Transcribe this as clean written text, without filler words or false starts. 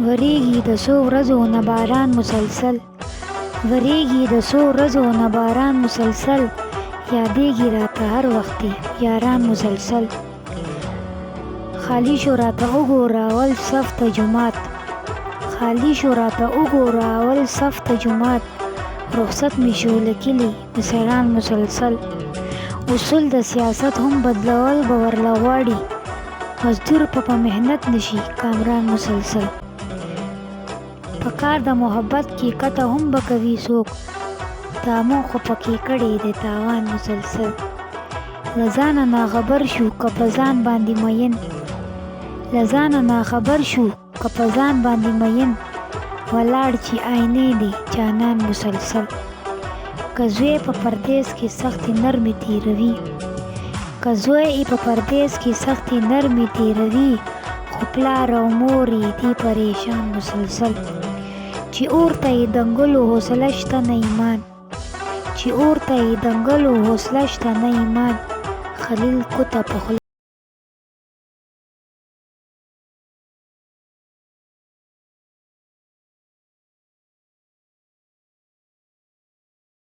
وریږي د څو ورځو نه باران مسلسل، وریږي د څو ورځو نه باران مسلسل، یادېږي راته هر وخت یاران مسلسل. خالی شو راته وګوره اول صف ته جومات، خالی شو راته وګوره اول صف ته جومات، رخصت می شو له کلي د سیران مسلسل. اصول د سیاست هم بدلول به ورله غواړي، مزدور په محنت نشي کامران مسلسل. په کار د محبت کې کته هم به کوي څوک، تامون خو پکې کړی د تاوان مسلسل. له ځانه ناخبر شو که په ځان باندې مین، له ځانه ناخبر شو که په ځان باندې مین، ولاړ چې آینې دی جانان مسلسل. که زوی په پردیس کې سختې نرمې تیروي، که زوی یې په پردیس کې سختې نرمې تیروي، خو پلار او مور یې دی پریشان مسلسل. چې اور ته یې دنګلو حوصله شته نه ایمان، چې اور ته یې دنګلو حوصله شته نه ایمان، خلیل کوته په خوله